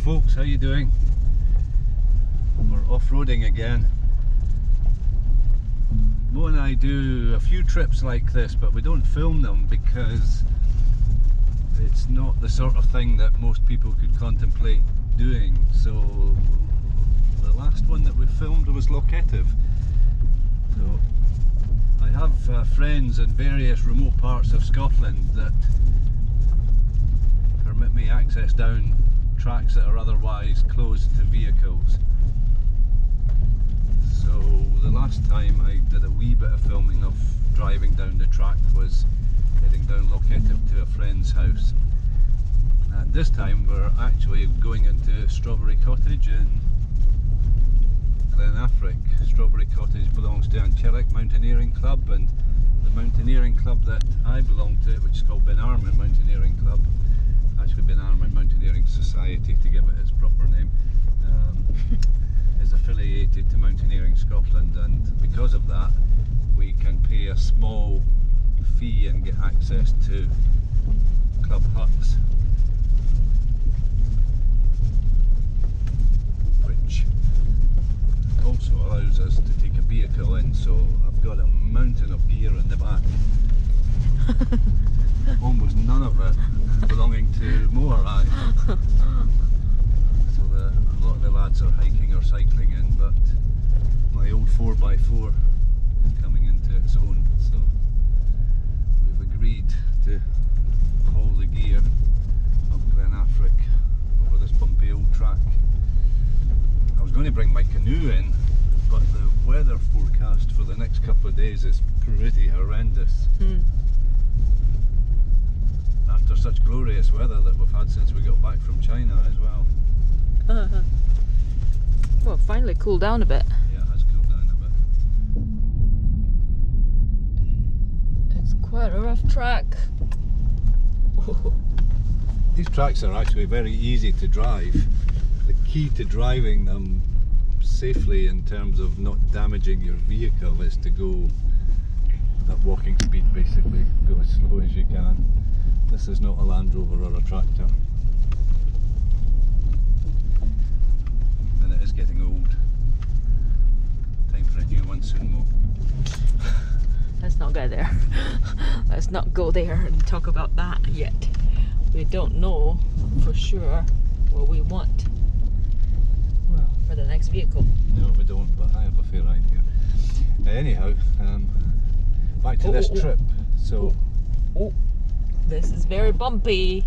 folks, how you doing? We're off-roading again. Mo and I do a few trips like this, but we don't film them because it's not the sort of thing that most people could contemplate doing. So the last one that we filmed was Lochetive. So I have friends in various remote parts of Scotland that permit me access down tracks that are otherwise closed to vehicles. So the last time I did a wee bit of filming of driving down the track was heading down Lochetive to a friend's house. And this time we're actually going into Strawberry Cottage in Glen Affric. Strawberry Cottage belongs to Anchirrick Mountaineering Club, and the mountaineering club that I belong to, which is called Ben Armin Mountaineering Club, actually Ben Armin Mountaineering Society to give it its proper name, is affiliated to Mountaineering Scotland, and because of that we can pay a small fee and get access to club huts, which also allows us to take a vehicle in. So I've got a mountain of gear in the back. Almost none of it belonging to Mo or I. So a lot of the lads are hiking or cycling in, but my old 4x4 is coming into its own. So we've agreed to haul the gear up Glen Affric over this bumpy old track. I was going to bring my canoe in, but the weather forecast for the next couple of days is pretty horrendous. After such glorious weather that we've had since we got back from China as well. Well, it finally cooled down a bit. Yeah, it has cooled down a bit. It's quite a rough track. These tracks are actually very easy to drive. The key to driving them safely in terms of not damaging your vehicle is to go at walking speed, basically. Go as slow as you can. This is not a Land Rover or a tractor. And it is getting old. Time for a new one soon, Mo. Let's not go there. Let's not go there and talk about that yet. We don't know for sure what we want. Well, for the next vehicle. No, we don't, but I have a fair idea. Anyhow, back to this trip. So. This is very bumpy.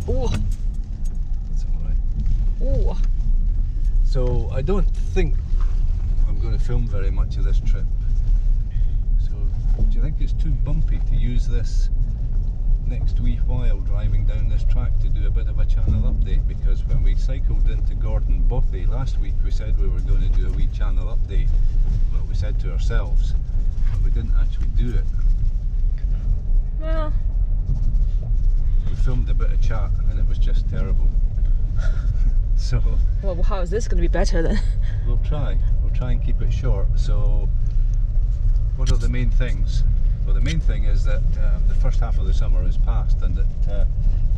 Oh, that's alright. oh. So I don't think I'm going to film very much of this trip. So do you think it's too bumpy to use this next wee while driving down this track to do a bit of a channel update? Because when we cycled into Gordon Bothy last week, we said we were going to do a wee channel update. Well, we said to ourselves, but we didn't actually do it. Well, we filmed a bit of chat and it was just terrible. So well, how is this going to be better then? We'll try and keep it short. So what are the main things? Well, the main thing is that the first half of the summer is past, and it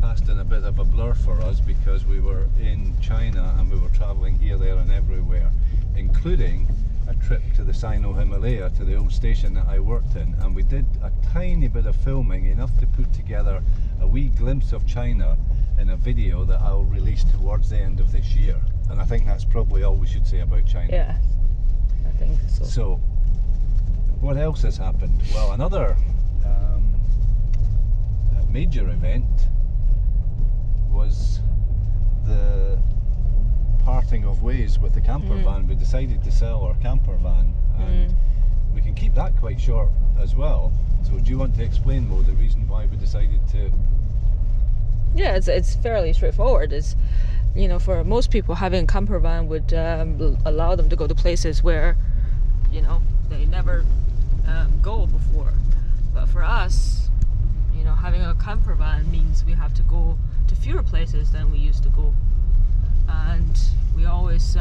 passed in a bit of a blur for us because we were in China and we were travelling here, there and everywhere, including a trip to the Sino-Himalaya, to the old station that I worked in, and we did a tiny bit of filming, enough to put together a wee glimpse of China in a video that I'll release towards the end of this year. And I think that's probably all we should say about China. Yeah, I think so. So, what else has happened? Well, another major event was the parting of ways with the camper van. We decided to sell our camper van, and we can keep that quite short as well. So do you want to explain, Mo, the reason why we decided to? Yeah, it's fairly straightforward. It's, you know, for most people, having a camper van would allow them to go to places where, you know, they never go before. But for us, you know, having a camper van means we have to go to fewer places than we used to go, and we always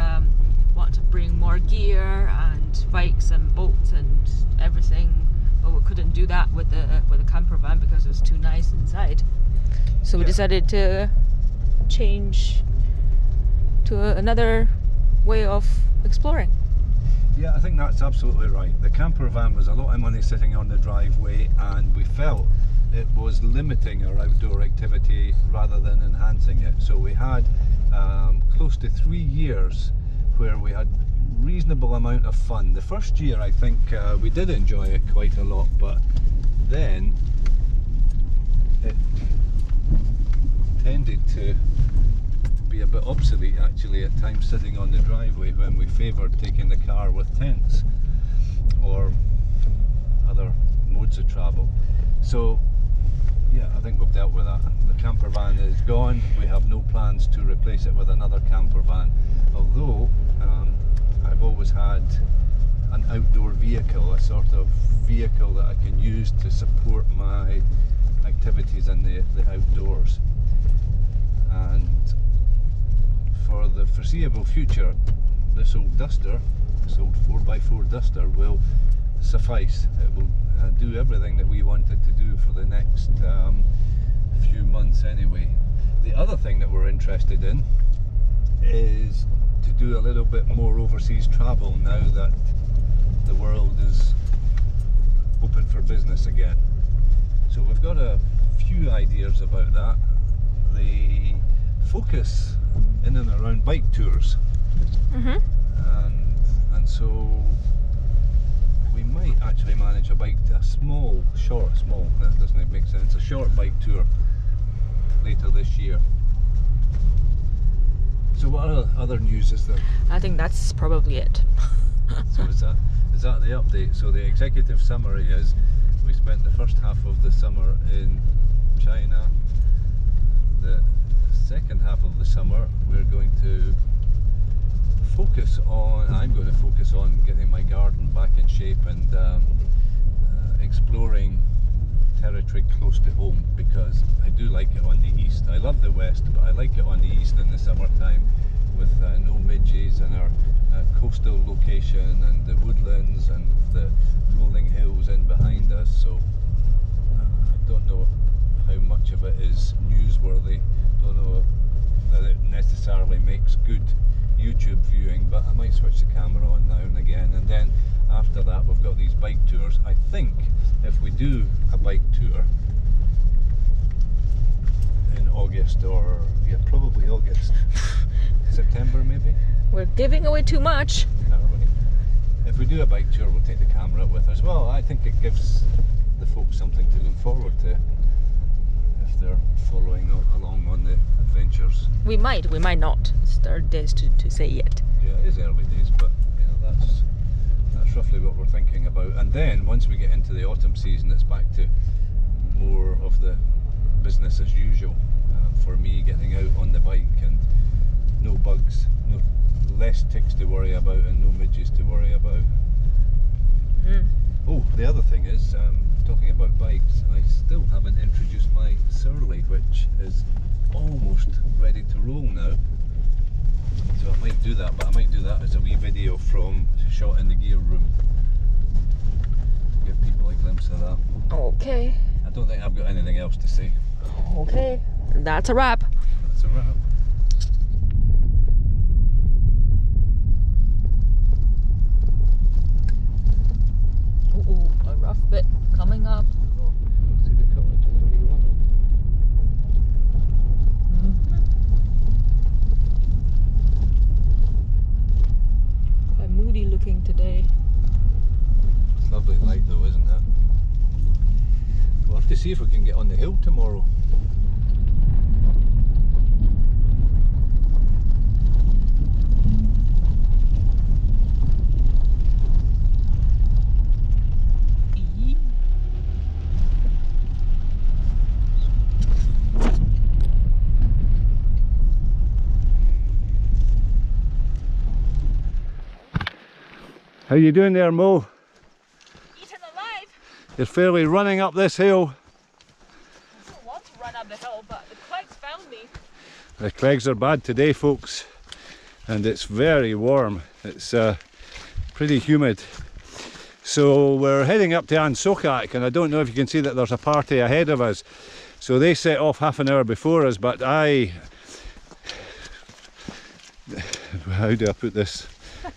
want to bring more gear and bikes and boats and everything, but we couldn't do that with the camper van because it was too nice inside. So we decided to change to another way of exploring. Yeah, I think that's absolutely right. The camper van was a lot of money sitting on the driveway, and we felt it was limiting our outdoor activity rather than enhancing it. So we had close to 3 years where we had reasonable amount of fun. The first year I think we did enjoy it quite a lot, but then it tended to be a bit obsolete actually at times, sitting on the driveway when we favoured taking the car with tents or other modes of travel. So yeah, I think we've dealt with that. The camper van is gone. We have no plans to replace it with another camper van, although I've always had an outdoor vehicle, a sort of vehicle that I can use to support my activities in the outdoors. And for the foreseeable future, this old duster, this old 4x4 duster will suffice. It will do everything that we wanted to do for the next few months anyway. The other thing that we're interested in is to do a little bit more overseas travel now that the world is open for business again. So we've got a few ideas about that. The focus in and around bike tours, and so we might actually manage a small, that doesn't make sense, a short bike tour later this year. So what other news is there? I think that's probably it. So is that the update? So the executive summary is we spent the first half of the summer in China. The second half of the summer we're going to I'm going to focus on getting my garden back in shape and exploring territory close to home, because I do like it on the east. I love the west, but I like it on the east in the summertime with no midges and our coastal location and the woodlands and the rolling hills in behind us. So I don't know how much of it is newsworthy, don't know that it necessarily makes good YouTube viewing, but I might switch the camera on now and again. And then after that we've got these bike tours. I think if we do a bike tour in August, or yeah, probably August, September maybe. We're giving away too much. If we do a bike tour, we'll take the camera with us. Well, I think it gives the folks something to look forward to if they're following along on the adventures. We might not. It's early days to say yet. Yeah, it is early days, but you know, that's roughly what we're thinking about. And then once we get into the autumn season, it's back to more of the business as usual for me, getting out on the bike and no bugs, less ticks to worry about and no midges to worry about. Oh, the other thing is, talking about bikes, I still haven't introduced my Surly, which is almost ready to roll now. So I might do that, but I might do that as a wee video from shot in the gear room. Give people a glimpse of that. Okay. I don't think I've got anything else to say. Okay. That's a wrap. That's a wrap. Ooh, a rough bit coming up. See the cottage in the wee one. Quite moody looking today. It's lovely light though, isn't it? We'll have to see if we can get on the hill tomorrow. How you doing there, Mo? Eaten alive! You're fairly running up this hill. I don't want to run up the hill, but the crags found me. The crags are bad today, folks, and it's very warm. It's pretty humid. So we're heading up to Socach, and I don't know if you can see that there's a party ahead of us. So they set off half an hour before us, but how do I put this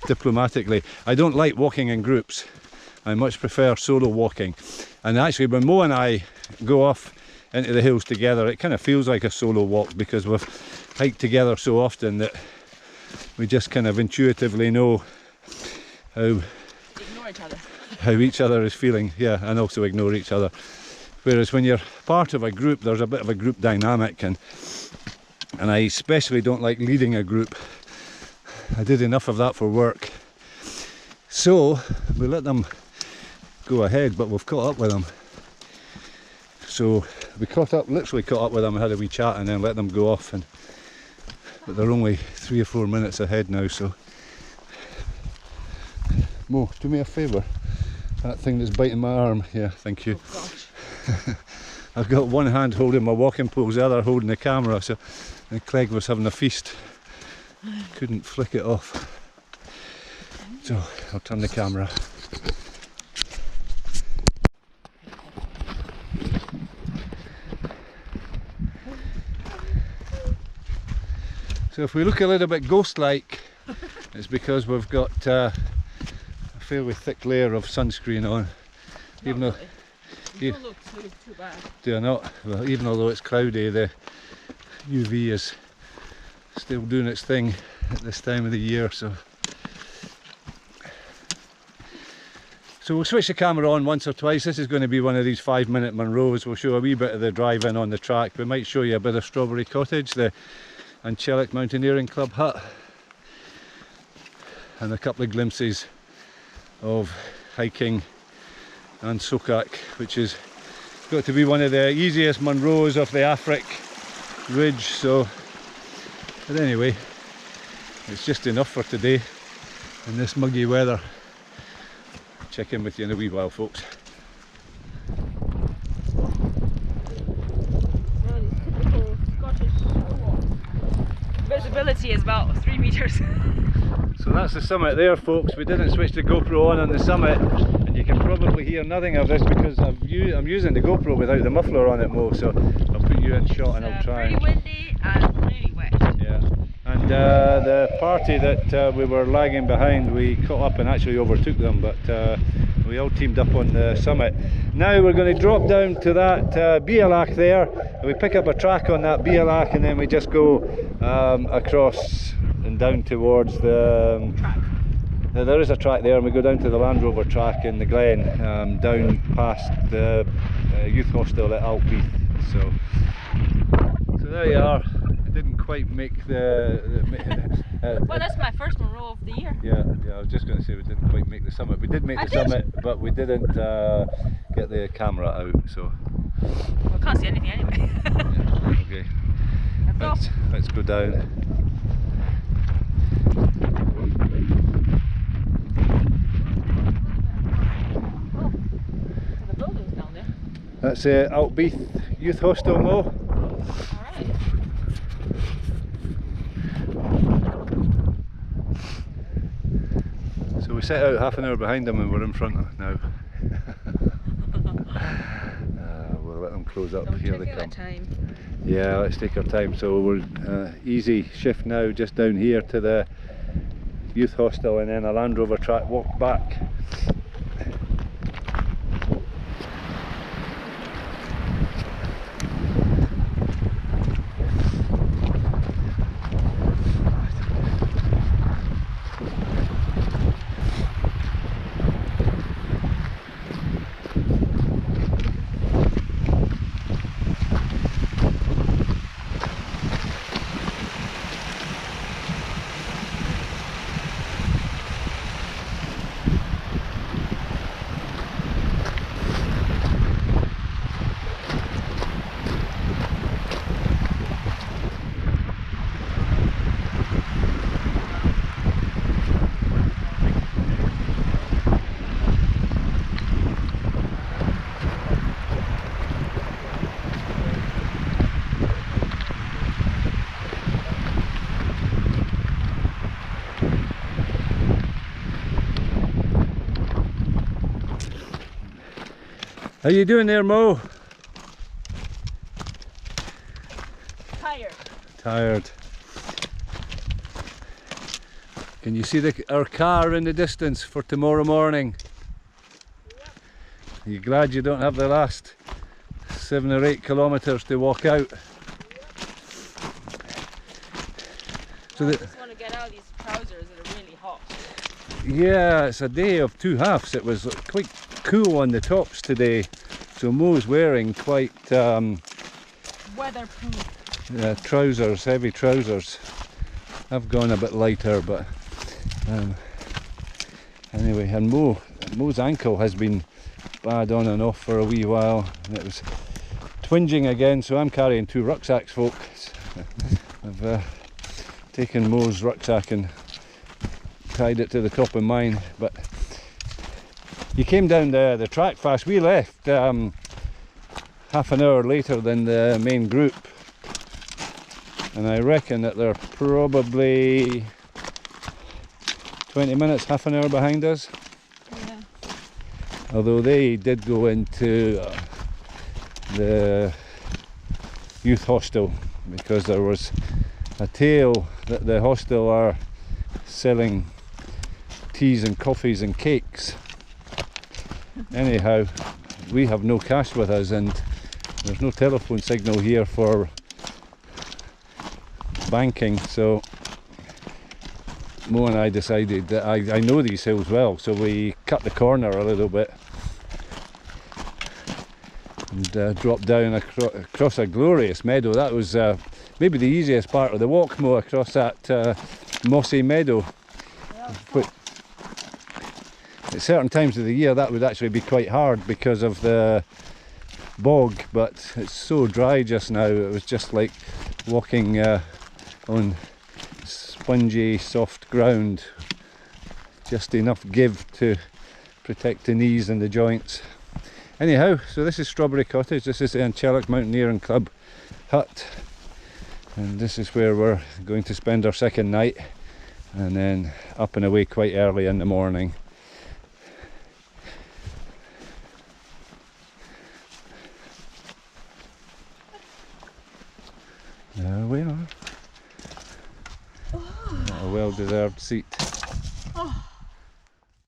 diplomatically? I don't like walking in groups. I much prefer solo walking. And actually when Mo and I go off into the hills together, it kind of feels like a solo walk because we've hiked together so often that we just kind of intuitively know how Ignore each other. How each other is feeling, yeah, and also ignore each other. Whereas when you're part of a group, there's a bit of a group dynamic, and I especially don't like leading a group. I did enough of that for work. So we let them go ahead, but we've caught up with them. So we literally caught up with them and had a wee chat and then let them go off. But they're only 3 or 4 minutes ahead now, so. Mo, do me a favour. That thing that's biting my arm, yeah, thank you. Oh, gosh. I've got one hand holding my walking poles, the other holding the camera, so and Clegg was having a feast. Couldn't flick it off. So I'll turn the camera. So if we look a little bit ghost-like, it's because we've got a fairly thick layer of sunscreen on. Even though you don't look too bad. Do I not? Well, even although it's cloudy, the UV is still doing its thing at this time of the year. So we'll switch the camera on once or twice. This is going to be one of these 5-minute Munros. We'll show a wee bit of the drive-in on the track. We might show you a bit of Strawberry Cottage, the Anchelic Mountaineering Club hut, and a couple of glimpses of hiking and Socach, which is got to be one of the easiest Munros of the Affric ridge. So, but anyway, it's just enough for today in this muggy weather. Check in with you in a wee while, folks. Well, it's typical Scottish walk. Visibility is about 3 meters. So that's the summit there, folks. We didn't switch the GoPro on the summit, and you can probably hear nothing of this because I'm using the GoPro without the muffler on it, Mo, so I'll put you in shot and I'll try. Pretty windy and really wet. Yeah, and the party that we were lagging behind, we caught up and actually overtook them, but we all teamed up on the summit. Now we're going to drop down to that Bialach there, and we pick up a track on that Bialach, and then we just go across and down towards the Track. There is a track there, and we go down to the Land Rover track in the Glen, down past the youth hostel at Altbeath. So there you are. I didn't quite make Well, that's my first Munro of the year. yeah, I was just going to say we didn't quite make the summit. We did make the summit, but we didn't get the camera out. So Well, can't see anything anyway. yeah, okay. Let's go down. The building's down there. That's Altbeath Youth Hostel, Mo. Alright. So we set out half an hour behind them and we're in front of now. We'll let them close up. Don't Here they take come. our time. Yeah, let's take our time. So we're easy shift now, just down here to the youth hostel and then a Land Rover track walk back. How you doing there, Mo? Tired. Tired. Can you see our car in the distance for tomorrow morning? Yep. Are you glad you don't have the last 7 or 8 kilometres to walk out? Yep. So I just want to get out of these trousers that are really hot. yeah, it's a day of two halves. It was quite cool on the tops today, so Mo's wearing quite Weatherproof. trousers, heavy trousers. I've gone a bit lighter, but anyway, and Mo's ankle has been bad on and off for a wee while, and it was twinging again, so I'm carrying 2 rucksacks, folks. I've taken Mo's rucksack and tied it to the top of mine, but you came down the track fast. We left half an hour later than the main group, and I reckon that they're probably 20 minutes, half an hour behind us. Yeah. Although they did go into the youth hostel, because there was a tale that the hostel are selling teas and coffees and cakes. Anyhow, we have no cash with us, and there's no telephone signal here for banking, so Mo and I decided that I know these hills well, so we cut the corner a little bit and dropped down across a glorious meadow. That was maybe the easiest part of the walk, Mo, across that mossy meadow. But at certain times of the year that would actually be quite hard because of the bog, but it's so dry just now. It was just like walking on spongy soft ground, just enough give to protect the knees and the joints. Anyhow, so this is Strawberry Cottage. This is the Anchelic Mountaineering Club hut, and this is where we're going to spend our second night, and then up and away quite early in the morning. There we are. A well-deserved seat.